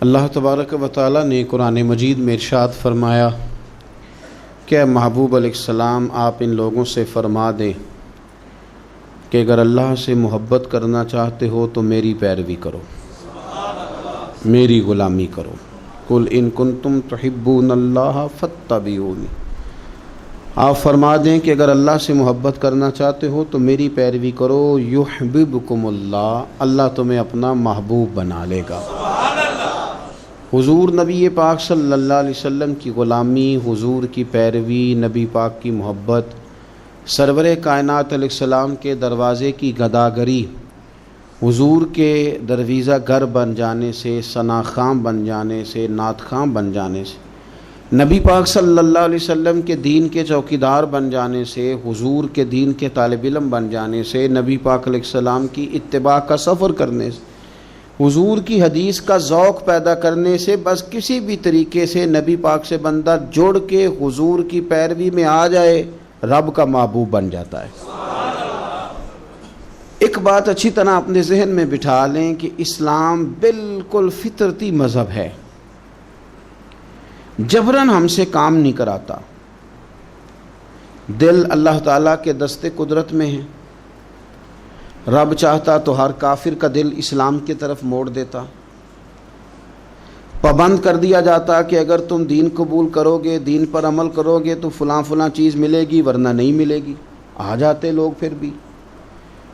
اللہ تبارک و تعالیٰ نے قرآن مجید میں ارشاد فرمایا کہ محبوب علیہ السلام آپ ان لوگوں سے فرما دیں کہ اگر اللہ سے محبت کرنا چاہتے ہو تو میری پیروی کرو، میری غلامی کرو۔ قل ان کنتم تحبون اللہ فاتبعونی، آپ فرما دیں کہ اگر اللہ سے محبت کرنا چاہتے ہو تو میری پیروی کرو، یحببکم اللہ، اللہ تمہیں اپنا محبوب بنا لے گا۔ حضور نبی پاک صلی اللہ علیہ وسلم کی غلامی، حضور کی پیروی، نبی پاک کی محبت، سرور کائنات علیہ السلام کے دروازے کی گداگری، حضور کے درویزہ گر بن جانے سے، ثنا خاں بن جانے سے، نعت خاں بن جانے سے، نبی پاک صلی اللہ علیہ وسلم کے دین کے چوکیدار بن جانے سے، حضور کے دین کے طالب علم بن جانے سے، نبی پاک علیہ السلام کی اتباع کا سفر کرنے سے، حضور کی حدیث کا ذوق پیدا کرنے سے، بس کسی بھی طریقے سے نبی پاک سے بندہ جڑ کے حضور کی پیروی میں آ جائے، رب کا محبوب بن جاتا ہے۔ ایک بات اچھی طرح اپنے ذہن میں بٹھا لیں کہ اسلام بالکل فطرتی مذہب ہے، جبراً ہم سے کام نہیں کراتا۔ دل اللہ تعالیٰ کے دست قدرت میں ہے، رب چاہتا تو ہر کافر کا دل اسلام کی طرف موڑ دیتا، پابند کر دیا جاتا کہ اگر تم دین قبول کرو گے، دین پر عمل کرو گے تو فلاں فلاں چیز ملے گی، ورنہ نہیں ملے گی۔ آ جاتے لوگ پھر بھی،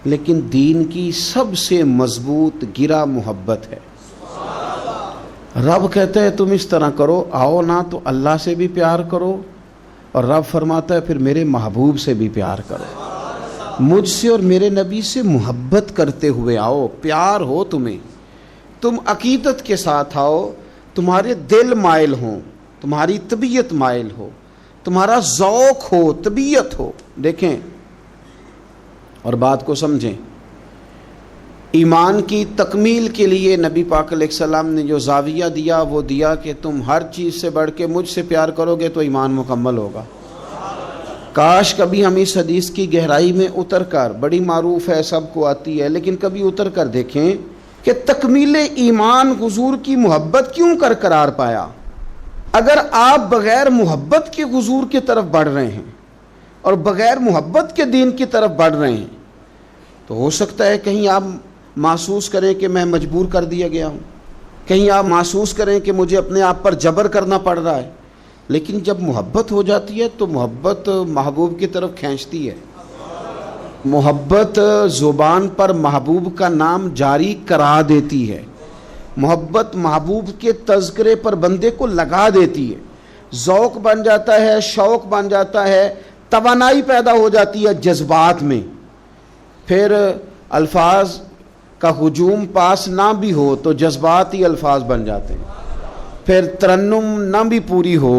لیکن دین کی سب سے مضبوط گرہ محبت ہے۔ رب کہتا ہے تم اس طرح کرو، آؤ نا تو اللہ سے بھی پیار کرو، اور رب فرماتا ہے پھر میرے محبوب سے بھی پیار کرو، مجھ سے اور میرے نبی سے محبت کرتے ہوئے آؤ، پیار ہو تمہیں، تم عقیدت کے ساتھ آؤ، تمہارے دل مائل ہوں، تمہاری طبیعت مائل ہو، تمہارا ذوق ہو، طبیعت ہو۔ دیکھیں اور بات کو سمجھیں، ایمان کی تکمیل کے لیے نبی پاک علیہ السلام نے جو زاویہ دیا وہ دیا کہ تم ہر چیز سے بڑھ کے مجھ سے پیار کرو گے تو ایمان مکمل ہوگا۔ کاش کبھی ہم اس حدیث کی گہرائی میں اتر کر، بڑی معروف ہے، سب کو آتی ہے، لیکن کبھی اتر کر دیکھیں کہ تکمیل ایمان حضور کی محبت کیوں قرار پایا۔ اگر آپ بغیر محبت کے حضور کی طرف بڑھ رہے ہیں اور بغیر محبت کے دین کی طرف بڑھ رہے ہیں تو ہو سکتا ہے کہیں آپ محسوس کریں کہ میں مجبور کر دیا گیا ہوں، کہیں آپ محسوس کریں کہ مجھے اپنے آپ پر جبر کرنا پڑ رہا ہے، لیکن جب محبت ہو جاتی ہے تو محبت محبوب کی طرف کھینچتی ہے۔ محبت زبان پر محبوب کا نام جاری کرا دیتی ہے، محبت محبوب کے تذکرے پر بندے کو لگا دیتی ہے، ذوق بن جاتا ہے، شوق بن جاتا ہے، توانائی پیدا ہو جاتی ہے جذبات میں۔ پھر الفاظ کا ہجوم پاس نہ بھی ہو تو جذبات ہی الفاظ بن جاتے ہیں، پھر ترنم نہ بھی پوری ہو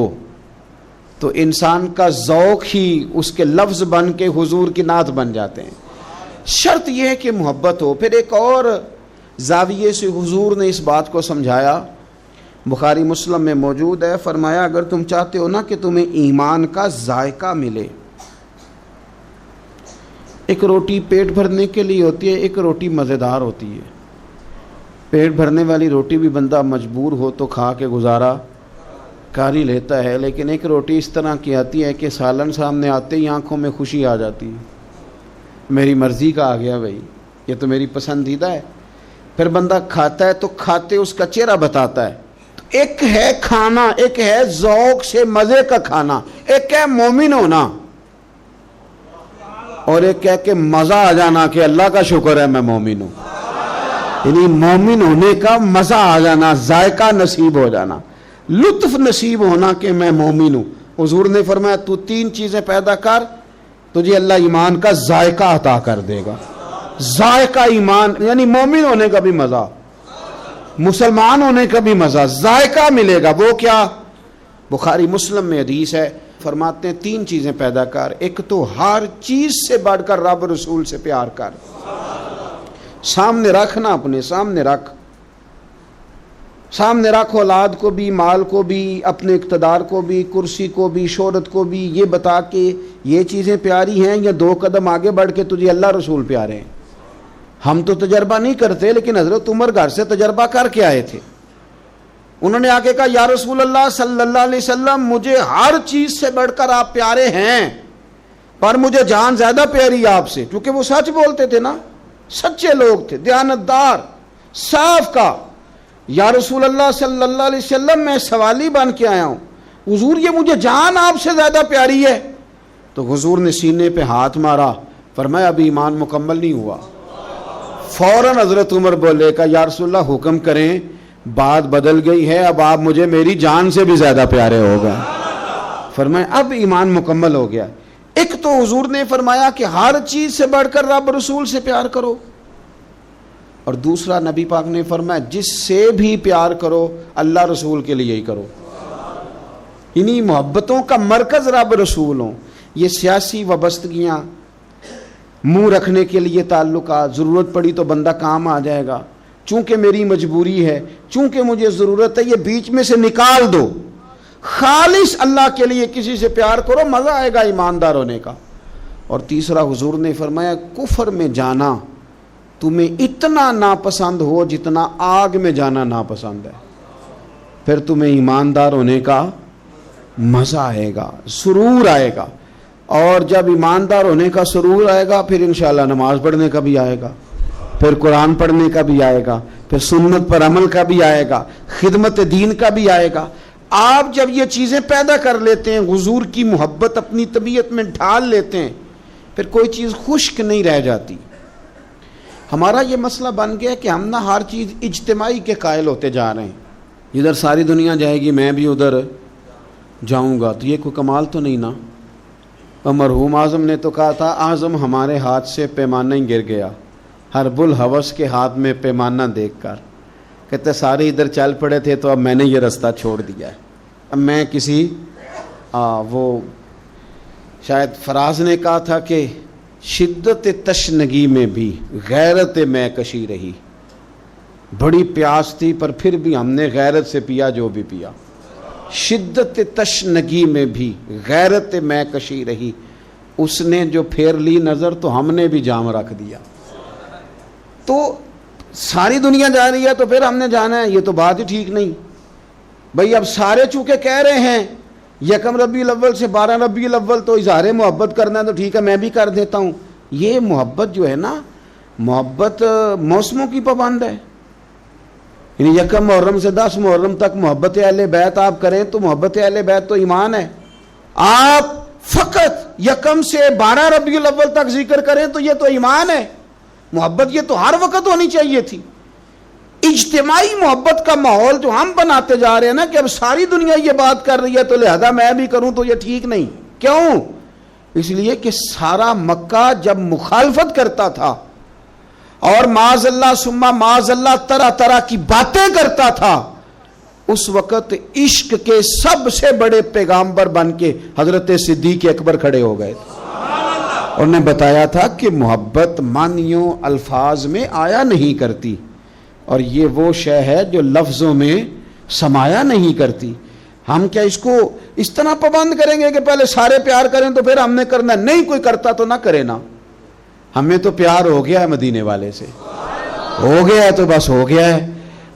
تو انسان کا ذوق ہی اس کے لفظ بن کے حضور کی نعت بن جاتے ہیں۔ شرط یہ ہے کہ محبت ہو۔ پھر ایک اور زاویے سے حضور نے اس بات کو سمجھایا، بخاری مسلم میں موجود ہے، فرمایا اگر تم چاہتے ہو نا کہ تمہیں ایمان کا ذائقہ ملے، ایک روٹی پیٹ بھرنے کے لیے ہوتی ہے، ایک روٹی مزیدار ہوتی ہے۔ پیٹ بھرنے والی روٹی بھی بندہ مجبور ہو تو کھا کے گزارا کر ہی لیتا ہے، لیکن ایک روٹی اس طرح کی آتی ہے کہ سالن سامنے آتے ہی آنکھوں میں خوشی آ جاتی ہے، میری مرضی کا آ گیا بھائی، یہ تو میری پسندیدہ ہے۔ پھر بندہ کھاتا ہے تو کھاتے اس کا چہرہ بتاتا ہے۔ تو ایک ہے کھانا، ایک ہے ذوق سے مزے کا کھانا، ایک ہے مومن ہونا، اور ایک ہے کہ مزہ آ جانا کہ اللہ کا شکر ہے میں مومن ہوں، یعنی مومن ہونے کا مزہ آ جانا، ذائقہ نصیب ہو جانا، لطف نصیب ہونا کہ میں مومن ہوں۔ حضور نے فرمایا تو تین چیزیں پیدا کر، تجھے اللہ ایمان کا ذائقہ عطا کر دے گا۔ ذائقہ ایمان یعنی مومن ہونے کا بھی مزہ، مسلمان ہونے کا بھی مزہ، ذائقہ ملے گا۔ وہ کیا؟ بخاری مسلم میں حدیث ہے، فرماتے ہیں تین چیزیں پیدا کر، ایک تو ہر چیز سے بڑھ کر رب رسول سے پیار کر، سامنے رکھنا، اپنے سامنے رکھ، سامنے رکھ اولاد کو بھی، مال کو بھی، اپنے اقتدار کو بھی، کرسی کو بھی، شہرت کو بھی، یہ بتا کہ یہ چیزیں پیاری ہیں یا دو قدم آگے بڑھ کے تجھے اللہ رسول پیارے ہیں۔ ہم تو تجربہ نہیں کرتے، لیکن حضرت عمر گھر سے تجربہ کر کے آئے تھے۔ انہوں نے آ کے کہا یا رسول اللہ صلی اللہ علیہ وسلم مجھے ہر چیز سے بڑھ کر آپ پیارے ہیں، پر مجھے جان زیادہ پیاری آپ سے، کیونکہ وہ سچ بولتے تھے نا، سچے لوگ تھے، دیانتدار، صاف کا. یا رسول اللہ صلی اللہ علیہ وسلم میں سوالی بن کے آیا ہوں، حضور یہ مجھے جان آپ سے زیادہ پیاری ہے. تو حضور نے سینے پہ ہاتھ مارا، فرمایا ابھی ایمان مکمل نہیں ہوا. فوراً حضرت عمر بولے کہ یا رسول اللہ حکم کریں، بات بدل گئی ہے، اب آپ مجھے میری جان سے بھی زیادہ پیارے ہو گئے. فرمایا اب ایمان مکمل ہو گیا. ایک تو حضور نے فرمایا کہ ہر چیز سے بڑھ کر رب رسول سے پیار کرو، اور دوسرا نبی پاک نے فرمایا جس سے بھی پیار کرو اللہ رسول کے لیے ہی کرو. انہی محبتوں کا مرکز رب رسول ہوں. یہ سیاسی وابستگیاں، منہ رکھنے کے لیے تعلقات، ضرورت پڑی تو بندہ کام آ جائے گا، چونکہ میری مجبوری ہے، چونکہ مجھے ضرورت ہے، یہ بیچ میں سے نکال دو. خالص اللہ کے لیے کسی سے پیار کرو، مزہ آئے گا ایماندار ہونے کا. اور تیسرا حضور نے فرمایا کفر میں جانا تمہیں اتنا ناپسند ہو جتنا آگ میں جانا ناپسند ہے، پھر تمہیں ایماندار ہونے کا مزہ آئے گا، سرور آئے گا. اور جب ایماندار ہونے کا سرور آئے گا پھر انشاءاللہ نماز پڑھنے کا بھی آئے گا، پھر قرآن پڑھنے کا بھی آئے گا، پھر سنت پر عمل کا بھی آئے گا، خدمت دین کا بھی آئے گا. آپ جب یہ چیزیں پیدا کر لیتے ہیں، حضور کی محبت اپنی طبیعت میں ڈھال لیتے ہیں، پھر کوئی چیز خشک نہیں رہ جاتی. ہمارا یہ مسئلہ بن گیا کہ ہم نہ ہر چیز اجتماعی کے قائل ہوتے جا رہے ہیں. ادھر ساری دنیا جائے گی میں بھی ادھر جاؤں گا، تو یہ کوئی کمال تو نہیں نا. مرحوم اعظم نے تو کہا تھا اعظم ہمارے ہاتھ سے پیمانہ ہی گر گیا، ہر بلحوث کے ہاتھ میں پیمانہ دیکھ کر. کہتے سارے ادھر چل پڑے تھے تو اب میں نے یہ رستہ چھوڑ دیا ہے. اب میں کسی وہ شاید فراز نے کہا تھا کہ شدت تشنگی میں بھی غیرت میں کشی رہی. بڑی پیاس تھی پر پھر بھی ہم نے غیرت سے پیا جو بھی پیا. شدت تشنگی میں بھی غیرت میں کشی رہی. اس نے جو پھیر لی نظر تو ہم نے بھی جام رکھ دیا. تو ساری دنیا جا رہی ہے تو پھر ہم نے جانا ہے، یہ تو بات ہی ٹھیک نہیں بھئی. اب سارے چونکہ کہہ رہے ہیں یکم ربیع الاول سے 12 ربیع الاول تو اظہار محبت کرنا ہے، تو ٹھیک ہے میں بھی کر دیتا ہوں. یہ محبت جو ہے نا، محبت موسموں کی پابند ہے. یعنی یکم محرم سے 10 محرم تک محبت اہل بیت آپ کریں تو محبت اہل بیت تو ایمان ہے. آپ فقط یکم سے 12 ربیع الاول تک ذکر کریں تو یہ تو ایمان ہے. محبت یہ تو ہر وقت ہونی چاہیے تھی. اجتماعی محبت کا ماحول جو ہم بناتے جا رہے ہیں نا کہ اب ساری دنیا یہ بات کر رہی ہے تو لہذا میں بھی کروں، تو یہ ٹھیک نہیں. کیوں؟ اس لیے کہ سارا مکہ جب مخالفت کرتا تھا اور معاذ اللہ ثم معاذ اللہ طرح طرح کی باتیں کرتا تھا، اس وقت عشق کے سب سے بڑے پیغامبر بن کے حضرت صدیق اکبر کھڑے ہو گئے تھے. انہوں نے بتایا تھا کہ محبت معنیوں الفاظ میں آیا نہیں کرتی، اور یہ وہ شے ہے جو لفظوں میں سمایا نہیں کرتی. ہم کیا اس کو اس طرح پابند کریں گے کہ پہلے سارے پیار کریں تو پھر ہم نے کرنا؟ نہیں، کوئی کرتا تو نہ کرے نا. ہمیں تو پیار ہو گیا ہے مدینے والے سے، ہو گیا ہے تو بس ہو گیا ہے.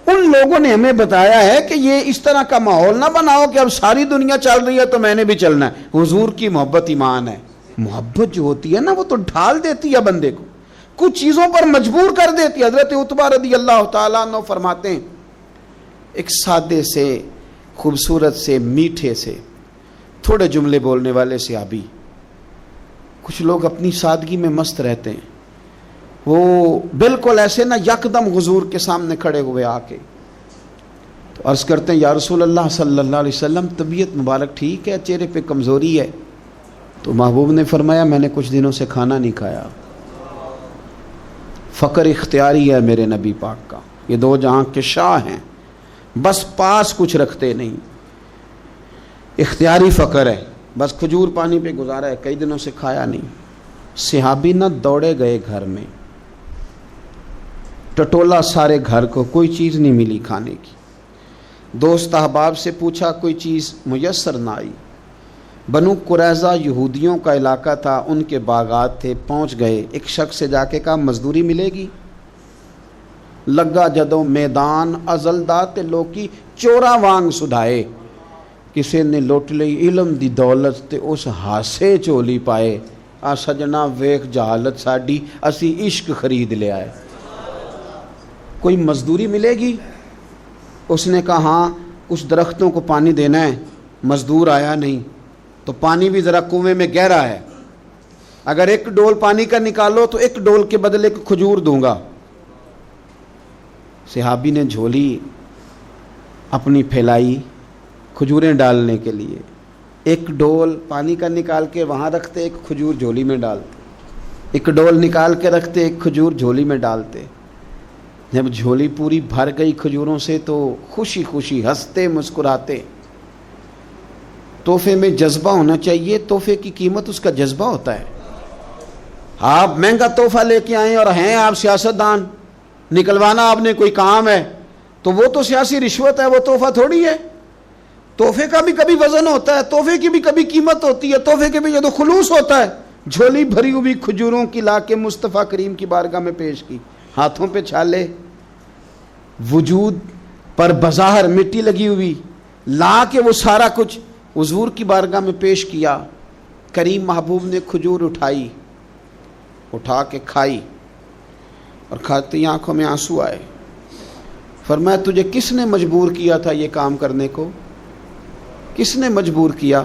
ان لوگوں نے ہمیں بتایا ہے کہ یہ اس طرح کا ماحول نہ بناؤ کہ اب ساری دنیا چل رہی ہے تو میں نے بھی چلنا ہے. حضور کی محبت ایمان ہے. محبت جو ہوتی ہے نا وہ تو ڈھال دیتی ہے بندے کو، کچھ چیزوں پر مجبور کر دیتی ہے. حضرت عتبہ رضی اللہ تعالیٰ عنہ فرماتے ہیں ایک سادے سے، خوبصورت سے، میٹھے سے، تھوڑے جملے بولنے والے صحابی. کچھ لوگ اپنی سادگی میں مست رہتے ہیں، وہ بالکل ایسے نہ یکدم حضور کے سامنے کھڑے ہوئے آ کے تو عرض کرتے ہیں یا رسول اللہ صلی اللہ علیہ وسلم طبیعت مبارک ٹھیک ہے، چہرے پہ کمزوری ہے. تو محبوب نے فرمایا میں نے کچھ دنوں سے کھانا نہیں کھایا. فقر اختیاری ہے میرے نبی پاک کا، یہ دو جہاں کے شاہ ہیں، بس پاس کچھ رکھتے نہیں، اختیاری فقر ہے، بس کھجور پانی پہ گزارا ہے، کئی دنوں سے کھایا نہیں. صحابی نہ دوڑے گئے گھر میں، ٹٹولا سارے گھر کو، کوئی چیز نہیں ملی کھانے کی. دوست احباب سے پوچھا، کوئی چیز میسر نہ آئی. بنو قریظہ یہودیوں کا علاقہ تھا، ان کے باغات تھے، پہنچ گئے. ایک شخص سے جا کے کہا مزدوری ملے گی؟ لگا جدوں میدان ازل دا تے لوکی چوراں وانگ سدھائے، کسے نے لٹ لئی علم دی دولت تے اس ہاسے چولی پائے، آ سجنا ویکھ جہالت ساڈی، اسی عشق خرید لیا ہے۔ کوئی مزدوری ملے گی؟ اس نے کہا ہاں کچھ درختوں کو پانی دینا ہے، مزدور آیا نہیں، تو پانی بھی ذرا کنویں میں گہرا ہے، اگر ایک ڈول پانی کا نکالو تو ایک ڈول کے بدلے ایک کھجور دوں گا۔ صحابی نے جھولی اپنی پھیلائی کھجوریں ڈالنے کے لیے، ایک ڈول پانی کا نکال کے وہاں رکھتے، ایک کھجور جھولی میں ڈالتے، ایک ڈول نکال کے رکھتے، ایک کھجور جھولی میں ڈالتے۔ جب جھولی پوری بھر گئی کھجوروں سے تو خوشی خوشی ہنستے مسکراتے۔ تحفے میں جذبہ ہونا چاہیے، تحفے کی قیمت اس کا جذبہ ہوتا ہے۔ آپ مہنگا تحفہ لے کے آئیں اور ہیں آپ سیاستدان، نکلوانا آپ نے کوئی کام ہے تو وہ تو سیاسی رشوت ہے، وہ تحفہ تھوڑی ہے۔ تحفے کا بھی کبھی وزن ہوتا ہے، تحفے کی بھی کبھی قیمت ہوتی ہے، تحفے کے بھی جب خلوص ہوتا ہے۔ جھولی بھری ہوئی کھجوروں کی لا کے مصطفیٰ کریم کی بارگاہ میں پیش کی، ہاتھوں پہ چھالے، وجود پر بظاہر مٹی لگی ہوئی، لا کے وہ سارا کچھ حضور کی بارگاہ میں پیش کیا۔ کریم محبوب نے کھجور اٹھائی، اٹھا کے کھائی، اور کھاتے ہی آنکھوں میں آنسو آئے۔ فرمایا تجھے کس نے مجبور کیا تھا یہ کام کرنے کو؟ کس نے مجبور کیا؟